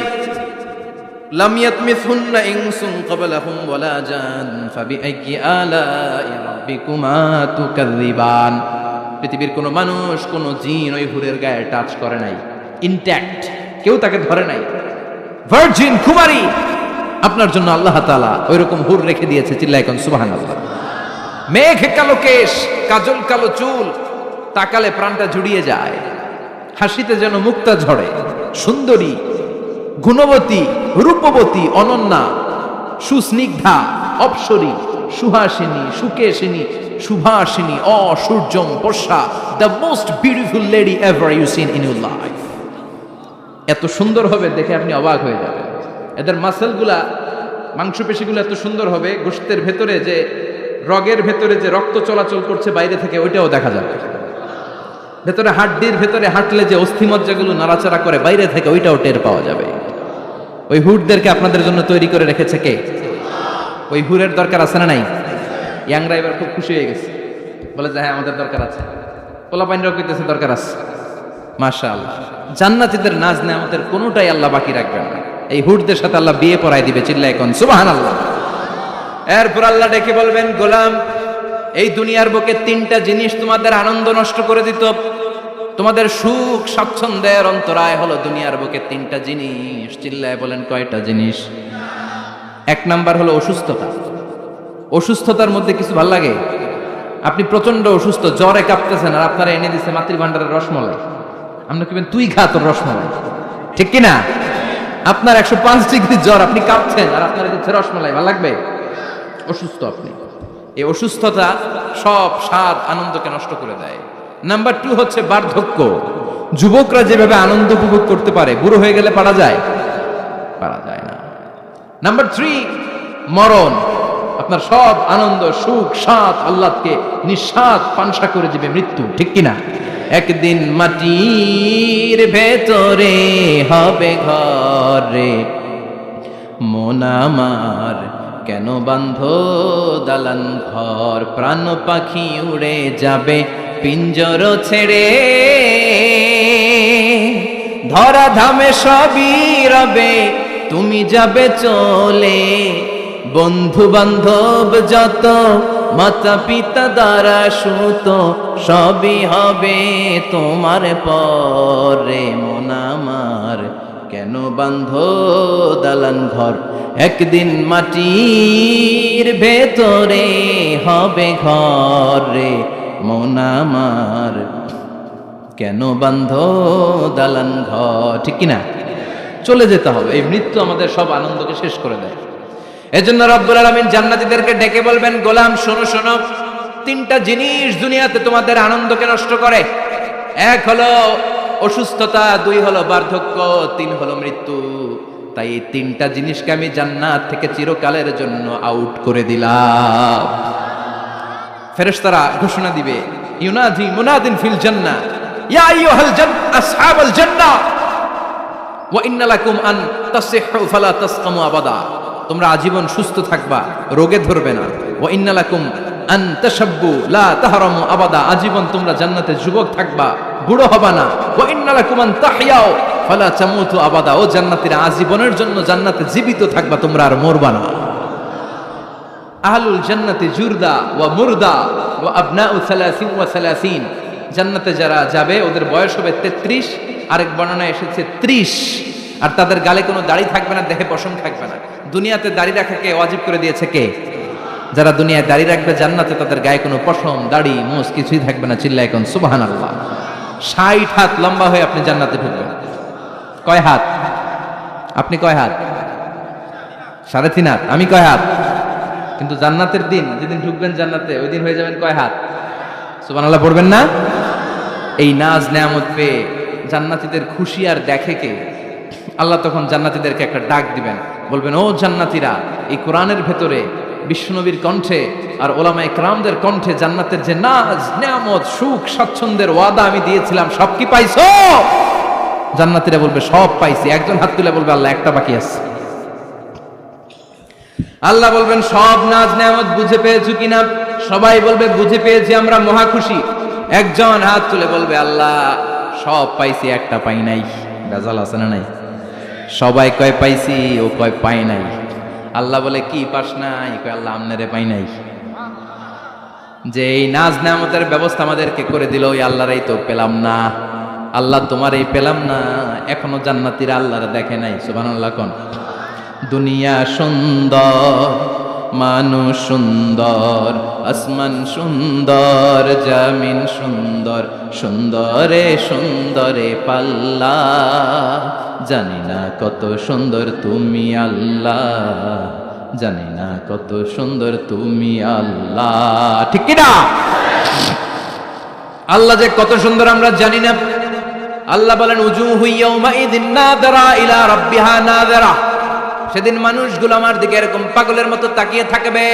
লাম ইয়াতমিসহুন্না ইনসুন ক্বাবলাহুম ওয়ালা জান ফাবিআইয়ি আলাই রাব্বিকুমা তুকাযযিবান। পৃথিবীর কোনো মানুষ, কোনো জিন ওই হুরের গায়ে টাচ করে নাই, ইনট্যাক্ট, কেউ তাকে ধরে নাই। ভার্জিন কুমারী, আপনার জন্য আল্লাহ তাআলা ওইরকম হুর রেখে দিয়েছে। চিল্লায় কোন সুবহানাল্লাহ। মেঘ কালো কেশ, কাজল কালো চুল, তাকালে প্রাণটা জুড়িয়ে যায়। হাসিতে যেন মুক্তা ঝরে। সুন্দরী, গুণবতী, রূপবতী, অনন্যা, সুস্নিগ্ধা, অপ্সরী, সুহাসিনী, সুকেশিনী, সুভাষিনী, অসূর্যম পর্ষা, the most beautiful lady ever you seen in your life. এত সুন্দর হবে দেখে আপনি অবাক হয়ে যাবেন। এদের মাসেলগুলা, মাংসপেশিগুলো এত সুন্দর হবে, গোশতের ভেতরে যে রগের ভেতরে যে রক্ত চলাচল করছে বাইরে থেকে, ওইটাও দেখা যাবে। ভেতরে হাড্ডির ভেতরে হাঁটলে যে অস্থিমজ্জাগুলো নাড়াচাড়া করে বাইরে থেকে, ওইটাও টের পাওয়া যাবে। ওই হুরদেরকে আপনাদের জন্য তৈরি করে রেখেছে কে? ওই হুরের দরকার আছে না নাই? ইয়াংরা এবার খুব খুশি হয়ে গেছে, বলে যে হ্যাঁ আমাদের দরকার আছে। পোলাপাইনরাও কইতেছে দরকার আছে। মাশাআল্লাহ, জান্নাতীদের নাজ নেয়ামতের কোনোটাই আল্লাহ বাকি রাখবেন না। এই হুরদের সাথে আল্লাহ বিয়ে পড়ায় দিবে। চিল্লায় কোন সুবহানাল্লাহ। এরপর আল্লাহ ডেকে বলবেন, গোলাম, এই দুনিয়ার বুকে তিনটা জিনিস তোমাদের আনন্দ নষ্ট করে দিত, তোমাদের সুখ স্বাচ্ছন্দ্যের অন্তরায় হলো দুনিয়ার বুকে তিনটা জিনিস। চিল্লায় বলেন কয়টা জিনিস? এক নাম্বার হলো অসুস্থতা। অসুস্থতার মধ্যে কিছু ভাল লাগে? আপনি প্রচন্ড অসুস্থ, জ্বরে কাঁপতেছেন, আর আপনারা এনে দিচ্ছে মাতৃভান্ডারের রসমলাই। আপনি কিবেন তুই খা তোর রসমলাই, ঠিক কিনা? আপনার 105 ডিগ্রি জ্বর, আপনি কাঁপছেন, আর আপনারা দিচ্ছে রসমালাই, ভাল লাগবে? অসুস্থ আপনি। এই অসুস্থতা সব স্বাদ আনন্দকে নষ্ট করে দেয়। নাম্বার 2 হচ্ছে বার্ধক্য। যুবকরা যেভাবে আনন্দ উপভোগ করতে পারে, বুড়ো হয়ে গেলে পারা যায়? পারা যায় না। নাম্বার 3 মরণ। আপনার সব আনন্দ, সুখ, স্বাদ আল্লাহকে নিঃস্বাদ পানসা করে দিবে মৃত্যু, ঠিক কিনা? একদিন মাটির ভেতরে হবে ঘরে, মন আমার কেন বান্ধ দালান ঘর, প্রাণ পাখি উড়ে যাবে পিঞ্জর ছেড়ে, ধরা ধামে সবই রবে তুমি যাবে চলে, বন্ধু বান্ধব যত মাতা পিতা দ্বারা সুত সবই হবে তোমার পরে, মন আমার কেন বান্ধ দালান ঘর, একদিন মাটির ভেতরে হবে ঘরে, মন আমার কেন বান্ধ দালান ঘর, ঠিক কিনা? চলে যেতে হবে। এই মৃত্যু আমাদের সব আনন্দকে শেষ করে দেয়। এজন্য রব্বুল আলামিন জান্নাতীদেরকে ডেকে বলবেন, গোলাম শোনো শোনো, তিনটা জিনিস দুনিয়াতে তোমাদের আনন্দকে নষ্ট করে। এক হলো অসুস্থতা, 2 হলো বার্ধক্য, 3 হলো মৃত্যু। তাই এই তিনটা জিনিসকে আমি জান্নাত থেকে চিরকালের জন্য আউট করে দিলাম। ফেরেশতারা ঘোষণা দিবে, ইউনাদি মুনাদিন ফিল জান্নাহ, ইয়া আইয়ুহাল আসহাবাল জান্নাহ ওয়া ইন্না লাকুম আন তাসিহু ফালা তাসকামু আবাদা। তোমরা আজীবন সুস্থ থাকবা, রোগে ধরবে না। ওয়া ইন্না লাকুম আন তাশাব্বু লা তাহরামু আবাদা, আজীবন তোমরা জান্নাতে যুবক থাকবা, বুড়ো হবা না। ওয়া ইন্না লাকুম আন তাহইয়াও ফালা তামুতু আবাদা, ও জান্নাতীরা আজীবনের জন্য জান্নাতে জীবিত থাকবা, তোমরা আর মরবা না। আহলুল জান্নাতি জুরদা ওয়া মুরদা ওয়া আবনাউ 30 ওয়া 30, জান্নাতে যারা যাবে ওদের বয়স হবে 33, আরেক বর্ণনায় এসেছে 30, আর তাদের গালে কোনো দাড়ি থাকবে না, দেহে পশম থাকবে না। দুনিয়াতে দাড়ি রাখাকে ওয়াজিব করে দিয়েছে কে? যারা দুনিয়ায় দাড়ি রাখবে জান্নাতে তাদের গায়ে কোনো পশম দাড়ি মোষ কিছুই থাকবে না। চিল্লায় কোন সুবহানাল্লাহ। 60 হাত লম্বা হয়ে আপনি জান্নাতে ঢুকবেন। কয় হাত? আপনি কয় হাত? 3.5 হাত। আমি কয় হাত? কিন্তু জান্নাতের দিন যেদিন ঢুকবেন জান্নাতে, ওই দিন হয়ে যাবেন কয় হাত? সুবহানাল্লাহ পড়বেন না? এই নাজ নেয়ামত পেয়ে জান্নাতীদের খুশি আর দেখে কে? আল্লাহ তখন জান্নাতীদেরকে একটা ডাক দিবেন, বলবেন, ও জান্নাতীরা, এই কোরআনের ভেতরে বিশ্বনবীর কণ্ঠে আর ওলামায়ে কেরামদের কণ্ঠে জান্নাতের যে নাজ নেয়ামত সুখ স্বাচ্ছন্দ্যের ওয়াদা আমি দিয়েছিলাম, সব কি পাইছো? জান্নাতীরা বলবে সব পাইছি। একজন হাত তুলে বলবে, আল্লাহ একটা বাকি আছে। আল্লাহ বলবেন, সব নাজ নেয়ামত বুঝে পেয়েছো কিনা? সবাই বলবে বুঝে পেয়েছি, আমরা মহা খুশি। একজন হাত তুলে বলবে, আল্লাহ সব পাইছি, একটা পাই নাই। বেজাল আছে না নাই? সবাই কয় পাইছি, ও কয় পাই নাই। আল্লাহ বলে, কি পাস নাই? কয় আল্লাহ আমনেরে পাই নাই। যে এই নাজ নেয়ামতের ব্যবস্থা আমাদেরকে করে দিল, ওই আল্লাহরই তো পেলাম না। আল্লাহ তোমার এই পেলাম না, এখনো জান্নাতীরা আল্লাহরে দেখে নাই। সুবহানাল্লাহ কোন। দুনিয়া সুন্দর, মানুষ সুন্দর, আসমান সুন্দর, জামিন সুন্দর, সুন্দরে সুন্দরে পাল্লা, জানি না কত সুন্দর তুমি আল্লাহ, জানি না কত সুন্দর তুমি আল্লাহ। ঠিক কিনা? আল্লাহ যে কত সুন্দর আমরা জানি না। আল্লাহ বলেন, উজুহু ইয়াউমাইযিন নাযিরা ইলা রাব্বিহা নাযিরা, সেদিন মানুষগুলো আমার দিকে এরকম পাগলের মতো তাকিয়ে থাকবে।